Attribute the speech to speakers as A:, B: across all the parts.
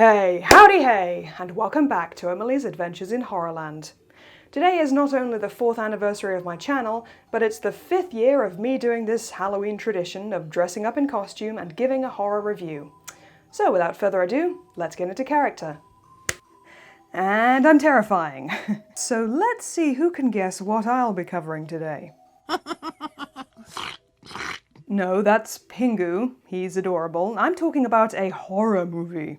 A: Hey, howdy hey, and welcome back to Emily's Adventures in Horrorland. Today is not only the 4th anniversary of my channel, but it's the 5th year of me doing this Halloween tradition of dressing up in costume and giving a horror review. So without further ado, let's get into character. And I'm terrifying. So let's see who can guess what I'll be covering today. No, that's Pingu. He's adorable. I'm talking about a horror movie.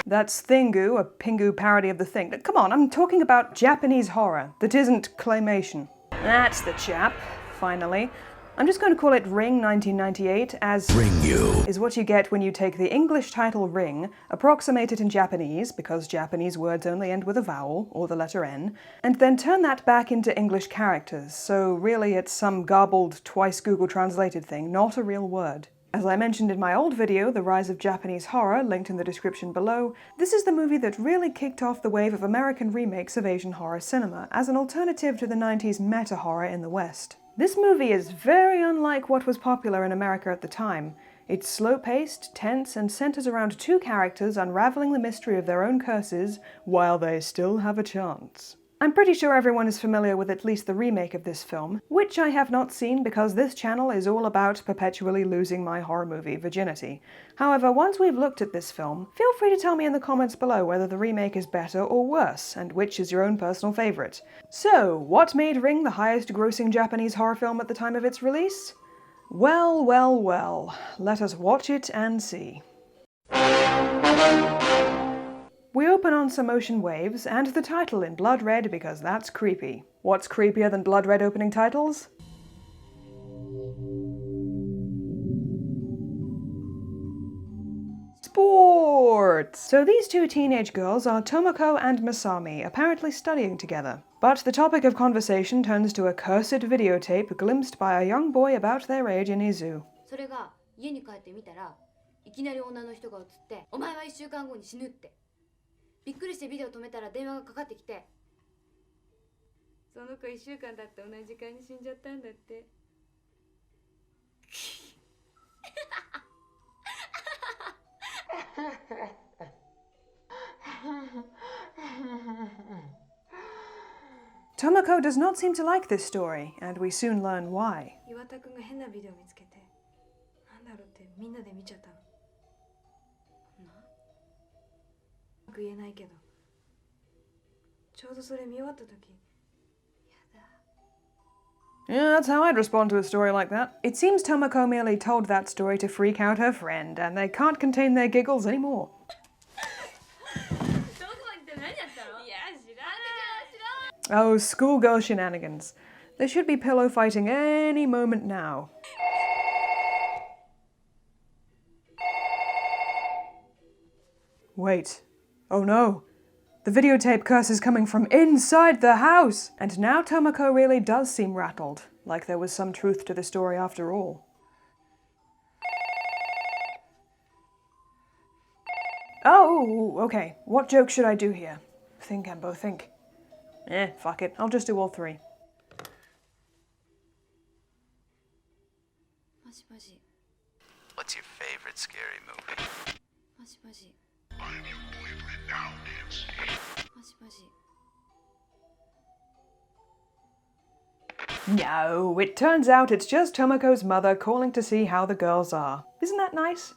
A: That's Thingu, a Pingu parody of The Thing. Come on, I'm talking about Japanese horror that isn't claymation. That's the chap, finally. I'm just going to call it Ring 1998, as Ringu is what you get when you take the English title Ring, approximate it in Japanese, because Japanese words only end with a vowel, or the letter N, and then turn that back into English characters, so really it's some garbled, twice Google translated thing, not a real word. As I mentioned in my old video, The Rise of Japanese Horror, linked in the description below, this is the movie that really kicked off the wave of American remakes of Asian horror cinema, as an alternative to the 90s meta-horror in the West. This movie is very unlike what was popular in America at the time. It's slow-paced, tense, and centers around two characters unraveling the mystery of their own curses while they still have a chance. I'm pretty sure everyone is familiar with at least the remake of this film, which I have not seen because this channel is all about perpetually losing my horror movie virginity. However, once we've looked at this film, feel free to tell me in the comments below whether the remake is better or worse, and which is your own personal favourite. So, what made Ring the highest grossing Japanese horror film at the time of its release? Well, well, well, let us watch it and see. We open on some ocean waves, and the title in blood red because that's creepy. What's creepier than blood red opening titles? Sports! So these two teenage girls are Tomoko and Masami, apparently studying together. But the topic of conversation turns to a cursed videotape glimpsed by a young boy about their age in Izu.
B: それが家に帰ってみたらいきなり女の人が映って「お前は1週間後に死ぬ」ってびっくりしてビデオ止めたら電話がかかってきてその子1週間だって同じ時間に死んじゃったんだって
A: Tomoko does not seem to like this story, and we soon learn why.
B: 岩田くんが変なビデオ見つけてなんだろうってみんなで見ちゃったの言えないけどちょうどそれ見終わった時
A: Yeah, that's how I'd respond to a story like that. It seems Tomoko merely told that story to freak out her friend, and they can't contain their giggles anymore. Oh, schoolgirl shenanigans. They should be pillow fighting any moment now. Wait. Oh no. The videotape curse is coming from inside the house! And now Tomoko really does seem rattled, like there was some truth to the story after all. Oh, okay. What joke should I do here? Think, Ambo, think. Fuck it. I'll just do all three.
C: What's your favorite scary movie? I'm your boyfriend now, Nancy.
A: No, it turns out it's just Tomoko's mother calling to see how the girls are. Isn't that nice?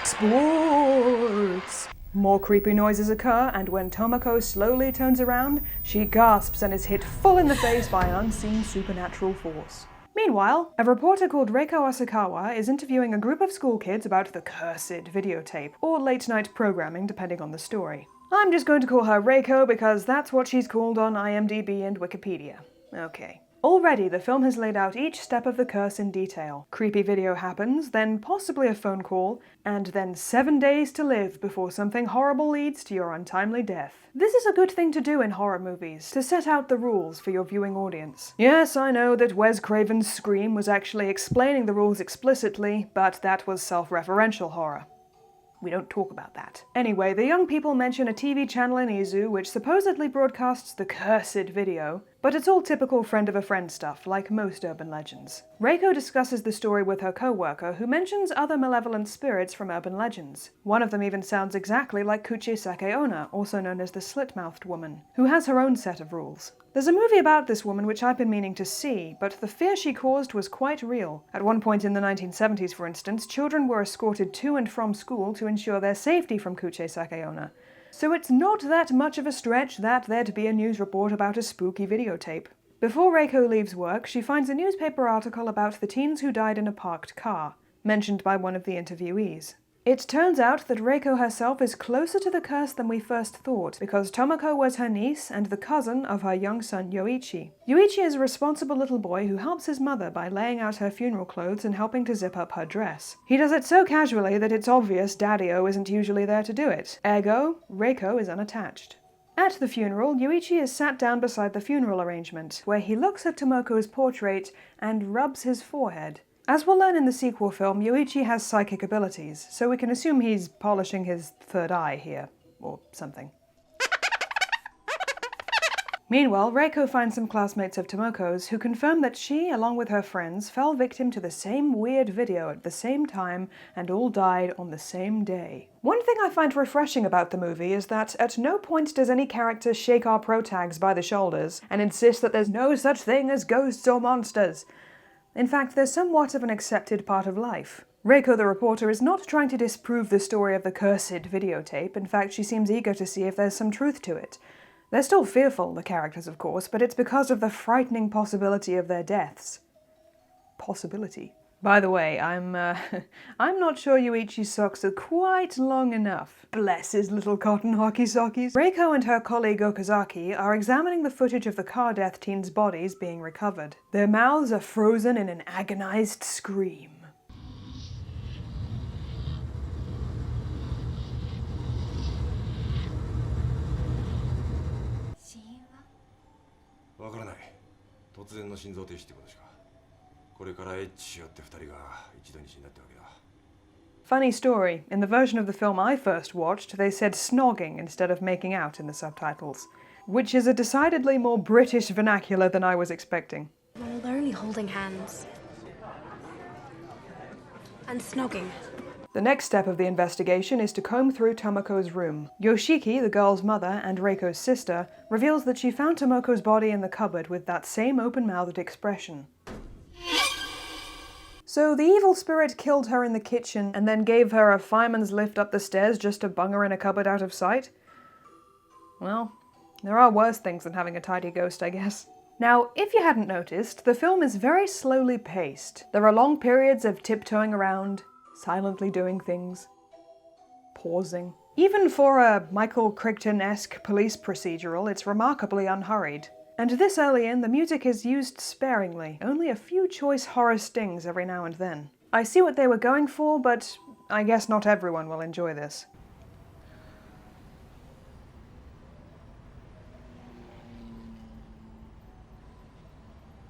A: Sports! More creepy noises occur, and when Tomoko slowly turns around, she gasps and is hit full in the face by an unseen supernatural force. Meanwhile, a reporter called Reiko Asakawa is interviewing a group of school kids about the cursed videotape, or late-night programming depending on the story. I'm just going to call her Reiko because that's what she's called on IMDb and Wikipedia. Okay. Already, the film has laid out each step of the curse in detail. Creepy video happens, then possibly a phone call, and then 7 days to live before something horrible leads to your untimely death. This is a good thing to do in horror movies, to set out the rules for your viewing audience. Yes, I know that Wes Craven's Scream was actually explaining the rules explicitly, but that was self-referential horror. We don't talk about that. Anyway, the young people mention a TV channel in Izu which supposedly broadcasts the cursed video, But it's all typical friend of a friend stuff, like most urban legends. Reiko discusses the story with her co-worker, who mentions other malevolent spirits from urban legends. One of them even sounds exactly like Kuchi Sakeona, also known as the slit-mouthed woman, who has her own set of rules. There's a movie about this woman which I've been meaning to see, but the fear she caused was quite real. At one point in the 1970s, for instance, children were escorted to and from school to ensure their safety from Kuchi Sakeona. So it's not that much of a stretch that there'd be a news report about a spooky videotape. Before Reiko leaves work, she finds a newspaper article about the teens who died in a parked car, mentioned by one of the interviewees. It turns out that Reiko herself is closer to the curse than we first thought, because Tomoko was her niece and the cousin of her young son Yoichi. Yoichi is a responsible little boy who helps his mother by laying out her funeral clothes and helping to zip up her dress. He does it so casually that it's obvious Daddy-o isn't usually there to do it. Ergo, Reiko is unattached. At the funeral, Yoichi is sat down beside the funeral arrangement, where he looks at Tomoko's portrait and rubs his forehead. As we'll learn in the sequel film, Yoichi has psychic abilities, so we can assume he's polishing his third eye here, or something. Meanwhile, Reiko finds some classmates of Tomoko's who confirm that she, along with her friends, fell victim to the same weird video at the same time and all died on the same day. One thing I find refreshing about the movie is that at no point does any character shake our protags by the shoulders and insist that there's no such thing as ghosts or monsters. In fact, they're somewhat of an accepted part of life. Reiko the reporter is not trying to disprove the story of the cursed videotape. In fact, she seems eager to see if there's some truth to it. They're still fearful, the characters of course, but it's because of the frightening possibility of their deaths. Possibility. By the way, I'm not sure Yoichi's socks are quite long enough. Bless his little cotton hockey sockies. Reiko and her colleague Okazaki are examining the footage of the car death teens' bodies being recovered. Their mouths are frozen in an agonized scream.
D: わからない。突然の心臓停止ってことしか。これからエッチしようって二人が一度に死んだってわけだ。
A: Funny story, in the version of the film I first watched, they said snogging instead of making out in the subtitles, which is a decidedly more British vernacular than I was expecting.
E: Well, they're only holding hands. And snogging.
A: The next step of the investigation is to comb through Tomoko's room. Yoshiki, the girl's mother and Reiko's sister, reveals that she found Tomoko's body in the cupboard with that same open-mouthed expression. So the evil spirit killed her in the kitchen and then gave her a fireman's lift up the stairs just to bung her in a cupboard out of sight? Well, there are worse things than having a tidy ghost, I guess. Now, if you hadn't noticed, the film is very slowly paced. There are long periods of tiptoeing around, silently doing things, pausing. Even for a Michael Crichton-esque police procedural, it's remarkably unhurried. And this early in, the music is used sparingly, only a few choice horror stings every now and then. I see what they were going for, but I guess not everyone will enjoy this.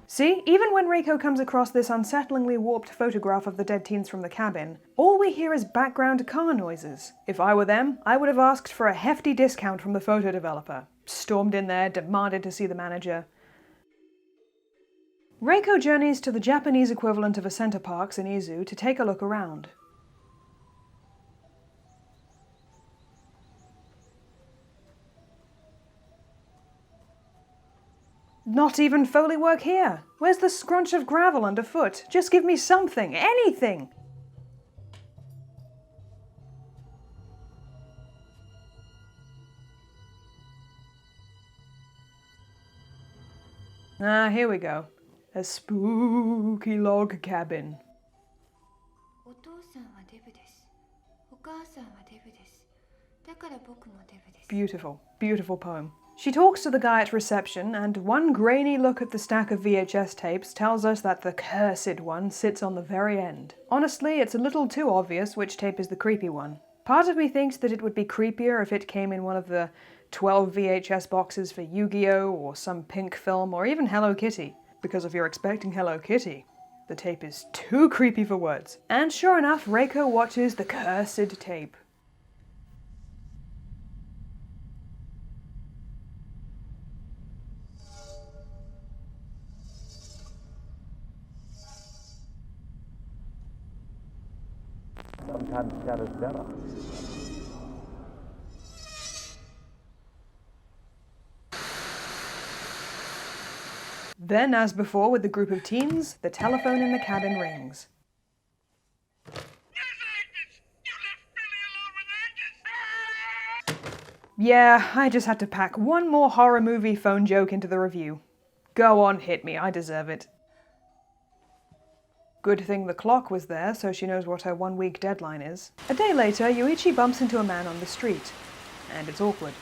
A: See, even when Reiko comes across this unsettlingly warped photograph of the dead teens from the cabin, all we hear is background car noises. If I were them, I would have asked for a hefty discount from the photo developer. Stormed in there, demanded to see the manager. Reiko journeys to the Japanese equivalent of a center parks in Izu to take a look around. Not even Foley work here! Where's the scrunch of gravel underfoot? Just give me something, anything! Ah, here we go. A spooky log cabin.
B: お父さんはデブです。お母さんはデブです。だから僕もデブです。
A: Beautiful, beautiful poem. She talks to the guy at reception, and one grainy look at the stack of VHS tapes tells us that the cursed one sits on the very end. Honestly, it's a little too obvious which tape is the creepy one. Part of me thinks that it would be creepier if it came in one of the 12 VHS boxes for Yu-Gi-Oh! Or some Pink film, or even Hello Kitty. Because if you're expecting Hello Kitty, the tape is too creepy for words. And sure enough, Reiko watches the cursed tape.
F: Sometimes shadow's better.
A: Then, as before with the group of teens, the telephone in the cabin rings. Yeah, I just had to pack one more horror movie phone joke into the review. Go on, hit me, I deserve it. Good thing the clock was there, so she knows what her 1-week deadline is. A day later, Yuichi bumps into a man on the street, and it's awkward.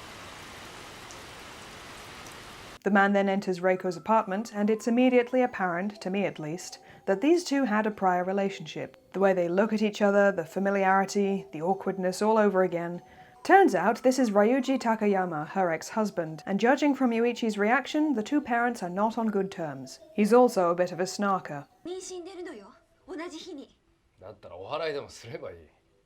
A: The man then enters Reiko's apartment, and it's immediately apparent, to me at least, that these two had a prior relationship. The way they look at each other, the familiarity, the awkwardness all over again. Turns out this is Ryuji Takayama, her ex-husband, and judging from Yuichi's reaction, the two parents are not on good terms. He's also a bit of a snarker.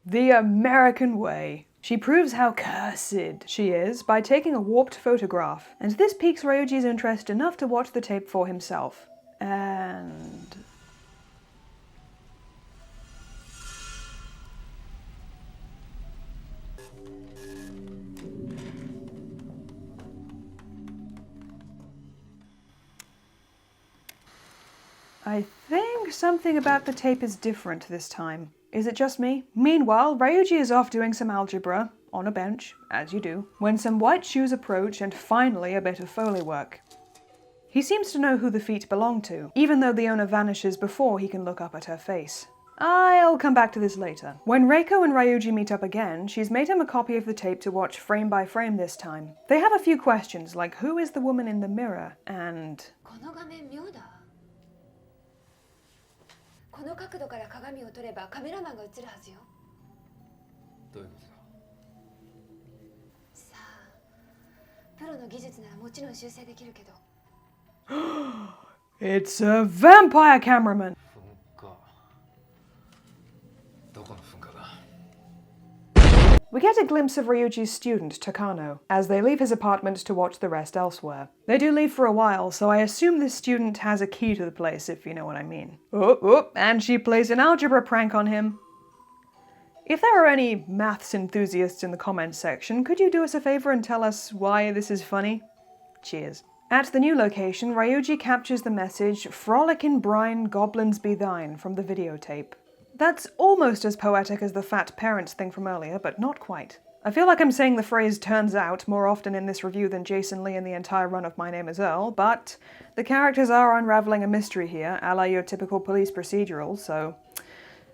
A: The American way. She proves how cursed she is by taking a warped photograph, and this piques Ryuji's interest enough to watch the tape for himself. And... I think something about the tape is different this time. Is it just me? Meanwhile, Ryuji is off doing some algebra, on a bench, as you do, when some white shoes approach and finally a bit of Foley work. He seems to know who the feet belong to, even though the owner vanishes before he can look up at her face. I'll come back to this later. When Reiko and Ryuji meet up again, she's made him a copy of the tape to watch frame by frame this time. They have a few questions, like who is the woman in the mirror, and...
B: この角度から鏡を撮ればカメラマンが映るはずよ。
D: どういうことだ。
B: さあ、プロの技術ならもちろん修正できるけど。
A: It's a vampire cameraman!
D: 噴火。どこの噴火だ。
A: We get a glimpse of Ryuji's student, Takano, as they leave his apartment to watch the rest elsewhere. They do leave for a while, so I assume this student has a key to the place, if you know what I mean. And she plays an algebra prank on him. If there are any maths enthusiasts in the comments section, could you do us a favor and tell us why this is funny? Cheers. At the new location, Ryuji captures the message, "Frolic in brine, goblins be thine," from the videotape. That's almost as poetic as the fat parents thing from earlier, but not quite. I feel like I'm saying the phrase "turns out" more often in this review than Jason Lee in the entire run of My Name is Earl, but the characters are unraveling a mystery here, a la your typical police procedural, so...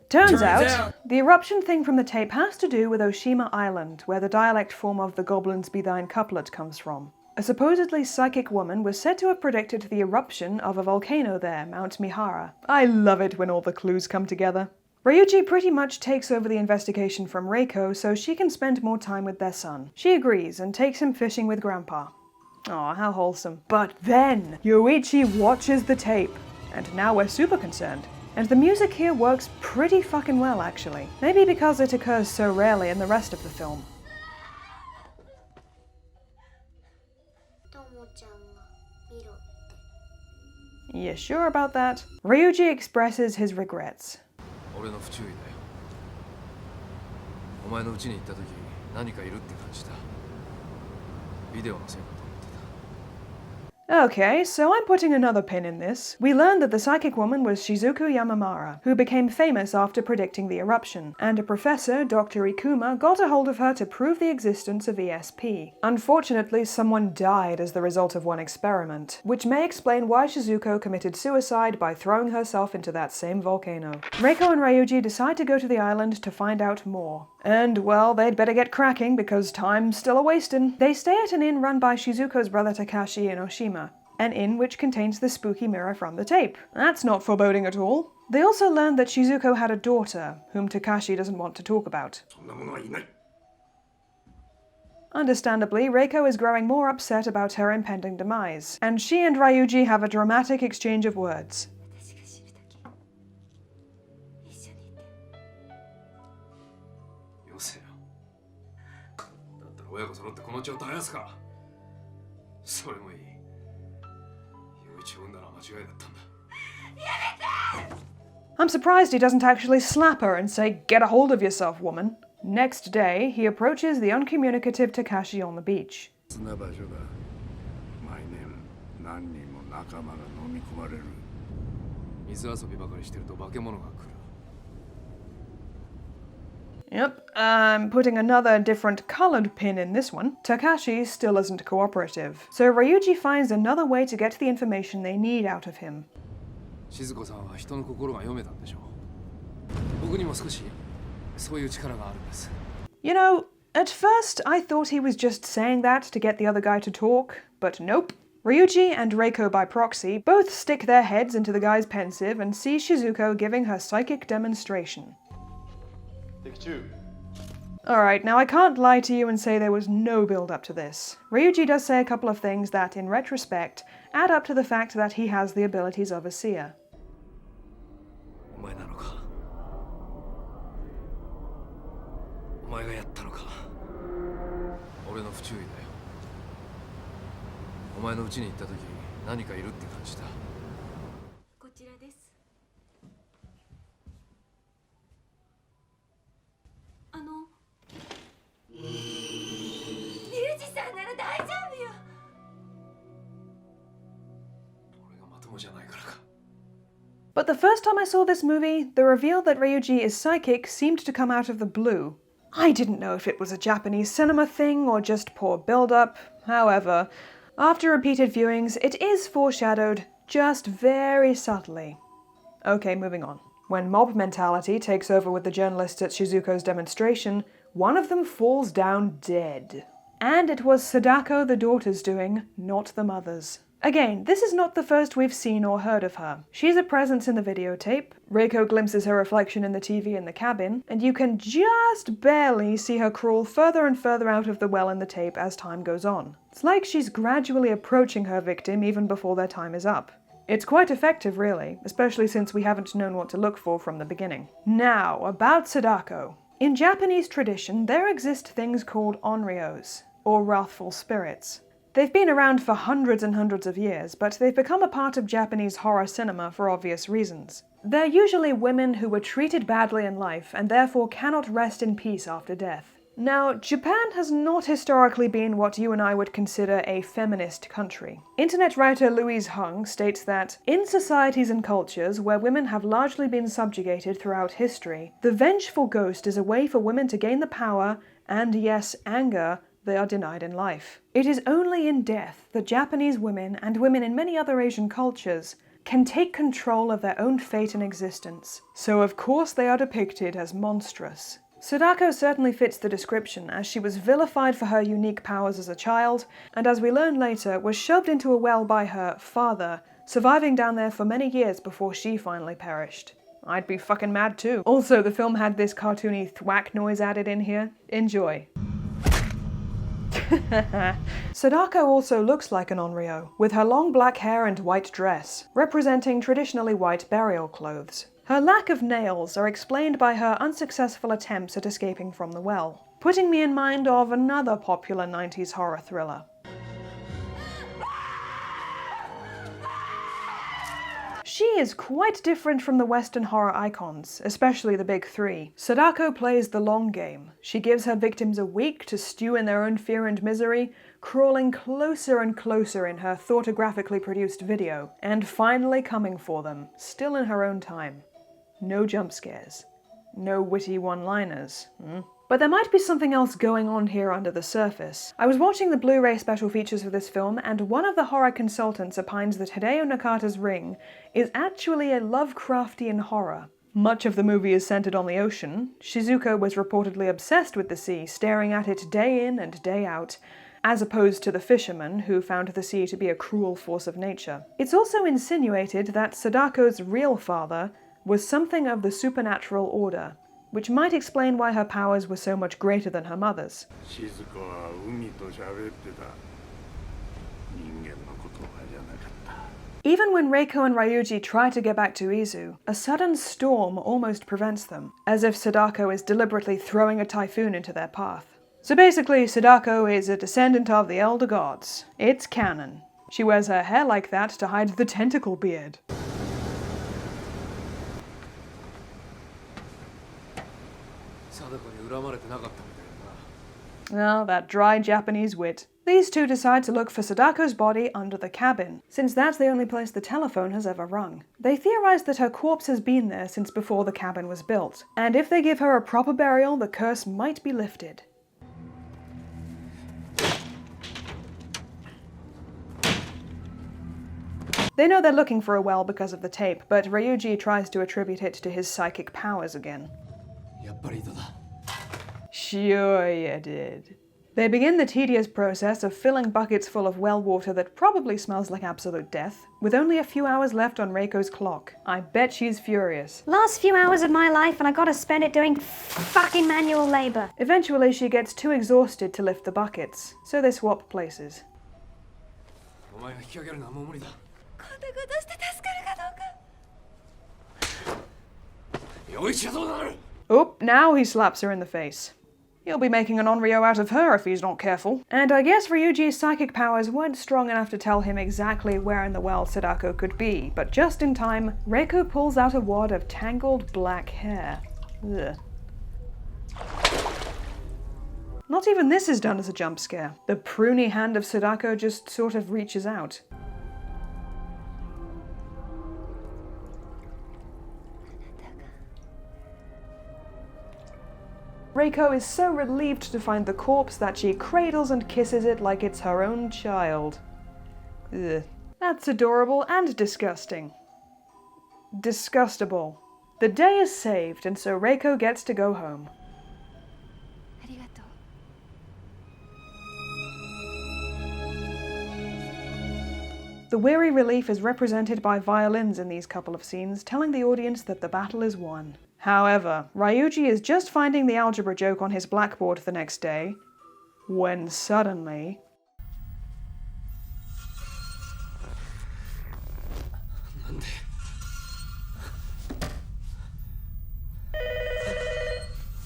A: Turns out, the eruption thing from the tape has to do with Oshima Island, where the dialect form of the Goblins Be Thine couplet comes from. A supposedly psychic woman was said to have predicted the eruption of a volcano there, Mount Mihara. I love it when all the clues come together. Ryuji pretty much takes over the investigation from Reiko so she can spend more time with their son. She agrees and takes him fishing with Grandpa. Aw, how wholesome. But then, Yuichi watches the tape, and now we're super concerned. And the music here works pretty fucking well, actually. Maybe because it occurs so rarely in the rest of the film. You sure about that? Ryuji expresses his regrets.
D: 俺の不注意だよ。お前の家に行った時何かいるって感じた。ビデオのせいかと思ってた。
A: Okay, so I'm putting another pin in this. We learned that the psychic woman was Shizuku Yamamara, who became famous after predicting the eruption, and a professor, Dr. Ikuma, got a hold of her to prove the existence of ESP. Unfortunately, someone died as the result of one experiment, which may explain why Shizuko committed suicide by throwing herself into that same volcano. Reiko and Ryuji decide to go to the island to find out more. And, well, they'd better get cracking because time's still a-wastin'. They stay at an inn run by Shizuko's brother Takashi in Oshima, an inn which contains the spooky mirror from the tape. That's not foreboding at all. They also learn that Shizuko had a daughter, whom Takashi doesn't want to talk about. Understandably, Reiko is growing more upset about her impending demise, and she and Ryuji have a dramatic exchange of words.
D: 親子揃ってこの地を絶やすか。それもいい。陽一を産んだのは間違いだったんだ。
A: I'm surprised he doesn't actually slap her and say, "Get a hold of yourself, woman." Next day, he approaches the uncommunicative Takashi on the beach.
F: 砂場所だ。毎年何人も仲間が飲み込まれる。水遊びばかりしてると化け物が来る。
A: Yep, I'm putting another different coloured pin in this one. Takashi still isn't cooperative, so Ryuji finds another way to get the information they need out of him.
F: 静子さんは人の心が読めたんでしょう。僕にも少しそういう力があるんです。
A: You know, at first I thought he was just saying that to get the other guy to talk, but nope. Ryuji and Reiko by proxy both stick their heads into the guy's pensive and see Shizuko giving her psychic demonstration.
D: Take two.
A: Alright, now I can't lie to you and say there was no build up to this. Ryuji does say a couple of things that, in retrospect, add up to the fact that he has the abilities of a seer.
F: お前なのか。お前がやったのか。俺の不注意だよ。お前の家に行った時何かいるって感じた。
B: こちらです。リュウジさんなら大丈夫よ。
F: 俺がまともじゃないからか。
A: But the first time I saw this movie, the reveal that Ryuji is psychic seemed to come out of the blue. I didn't know if it was a Japanese cinema thing or just poor build-up. However, after repeated viewings, it is foreshadowed, just very subtly. Okay, moving on. When mob mentality takes over with the journalists at Shizuko's demonstration, one of them falls down dead. And it was Sadako the daughter's doing, not the mother's. Again, this is not the first we've seen or heard of her. She's a presence in the videotape, Reiko glimpses her reflection in the TV in the cabin, and you can just barely see her crawl further and further out of the well in the tape as time goes on. It's like she's gradually approaching her victim even before their time is up. It's quite effective, really, especially since we haven't known what to look for from the beginning. Now, about Sadako. In Japanese tradition, there exist things called onryos, or wrathful spirits. They've been around for hundreds and hundreds of years, but they've become a part of Japanese horror cinema for obvious reasons. They're usually women who were treated badly in life and therefore cannot rest in peace after death. Now, Japan has not historically been what you and I would consider a feminist country. Internet writer Louise Hung states that, in societies and cultures where women have largely been subjugated throughout history, the vengeful ghost is a way for women to gain the power, and yes, anger, they are denied in life. It is only in death that Japanese women, and women in many other Asian cultures, can take control of their own fate and existence. So of course they are depicted as monstrous. Sadako certainly fits the description, as she was vilified for her unique powers as a child, and as we learn later, was shoved into a well by her father, surviving down there for many years before she finally perished. I'd be fucking mad too. Also, the film had this cartoony thwack noise added in here. Enjoy. Sadako also looks like an onryo, with her long black hair and white dress, representing traditionally white burial clothes. Her lack of nails are explained by her unsuccessful attempts at escaping from the well, putting me in mind of another popular 90s horror thriller. She is quite different from the Western horror icons, especially the big three. Sadako plays the long game. She gives her victims a week to stew in their own fear and misery, crawling closer and closer in her thoughtgraphically produced video, and finally coming for them, still in her own time. No jump scares. No witty one-liners. But there might be something else going on here under the surface. I was watching the Blu-ray special features for this film, and one of the horror consultants opines that Hideo Nakata's Ring is actually a Lovecraftian horror. Much of the movie is centered on the ocean. Shizuko was reportedly obsessed with the sea, staring at it day in and day out, as opposed to the fisherman, who found the sea to be a cruel force of nature. It's also insinuated that Sadako's real father was something of the supernatural order, which might explain why her powers were so much greater than her mother's. Even when Reiko and Ryuji try to get back to Izu, a sudden storm almost prevents them, as if Sadako is deliberately throwing a typhoon into their path. So basically, Sadako is a descendant of the Elder Gods. It's canon. She wears her hair like that to hide the tentacle beard. 「 Sadako は海と喋ってた」 人間のことはじゃなかった。 Even when Reiko and Ryuji try to get back to Izu, a sudden storm almost prevents them, as if Sadako is deliberately throwing a typhoon into their path. So basically, Sadako is a descendant of the Elder Gods. It's canon. She wears her hair like that to hide the tentacle beard.
F: 貞子に恨まれてなかったみたいだな。
A: Well, that dry Japanese wit. These two decide to look for Sadako's body under the cabin, since that's the only place the telephone has ever rung. They theorize that her corpse has been there since before the cabin was built, and if they give her a proper burial, the curse might be lifted. They know they're looking for a well because of the tape, but Ryuji tries to attribute it to his psychic powers again.
F: やっぱり糸だ。
A: Sure you did. They begin the tedious process of filling buckets full of well water that probably smells like absolute death, with only a few hours left on Reiko's clock. I bet she's furious.
E: Last few hours of my life and I gotta spend it doing fucking manual labor.
A: Eventually she gets too exhausted to lift the buckets, so they swap places.
F: お前が引き上げるのはもう無理だ。
B: こんなことして助かるかどうか。
F: 陽一はどうなる？
A: Oh, now he slaps her in the face. He'll be making an Onryo out of her if he's not careful. And I guess Ryuji's psychic powers weren't strong enough to tell him exactly where in the well Sadako could be, but just in time, Reiko pulls out a wad of tangled black hair. Ugh. Not even this is done as a jump scare. The pruny hand of Sadako just sort of reaches out. Reiko is so relieved to find the corpse that she cradles and kisses it like it's her own child. Ugh. That's adorable and disgusting. Disgustable. The day is saved, and so Reiko gets to go home.
B: ありがとう。
A: The weary relief is represented by violins in these couple of scenes, telling the audience that the battle is won. However, Ryuji is just finding the algebra joke on his blackboard the next day, when suddenly...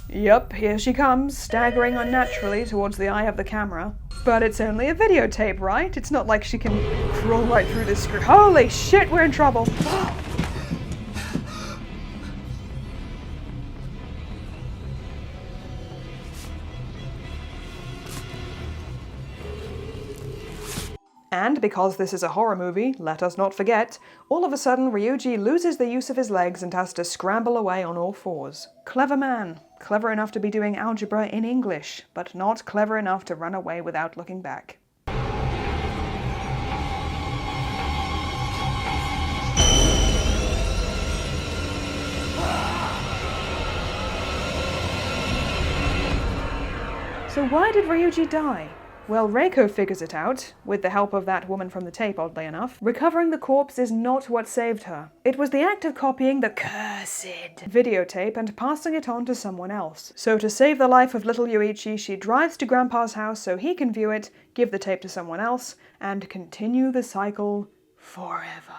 A: Yup, here she comes, staggering unnaturally towards the eye of the camera. But it's only a videotape, right? It's not like she can crawl right through this screen. Holy shit, we're in trouble! And because this is a horror movie, let us not forget, all of a sudden Ryuji loses the use of his legs and has to scramble away on all fours. Clever man. Clever enough to be doing algebra in English, but not clever enough to run away without looking back. So why did Ryuji die? Well, Reiko figures it out, with the help of that woman from the tape, oddly enough. Recovering the corpse is not what saved her. It was the act of copying the cursed videotape and passing it on to someone else. So to save the life of little Yuichi, she drives to Grandpa's house so he can view it, give the tape to someone else, and continue the cycle forever.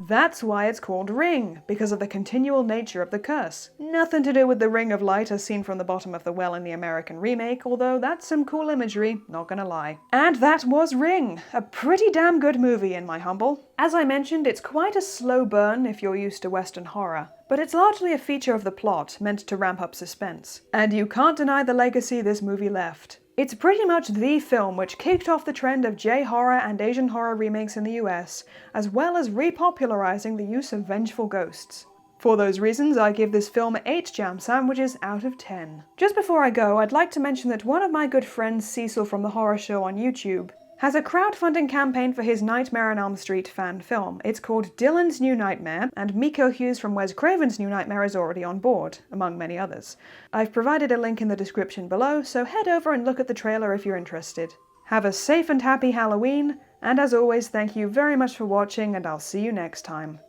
A: That's why it's called Ring, because of the continual nature of the curse. Nothing to do with the ring of light as seen from the bottom of the well in the American remake, although that's some cool imagery, not gonna lie. And that was Ring, a pretty damn good movie in my humble. As I mentioned, it's quite a slow burn if you're used to Western horror, but it's largely a feature of the plot, meant to ramp up suspense. And you can't deny the legacy this movie left. It's pretty much the film which kicked off the trend of J-horror and Asian horror remakes in the US, as well as repopularizing the use of vengeful ghosts. For those reasons, I give this film 8 jam sandwiches out of 10. Just before I go, I'd like to mention that one of my good friends, Cecil from the Horror Show on YouTube, has a crowdfunding campaign for his Nightmare on Elm Street fan film. It's called Dylan's New Nightmare, and Miko Hughes from Wes Craven's New Nightmare is already on board, among many others. I've provided a link in the description below, so head over and look at the trailer if you're interested. Have a safe and happy Halloween, and as always, thank you very much for watching, and I'll see you next time.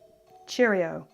A: Cheerio.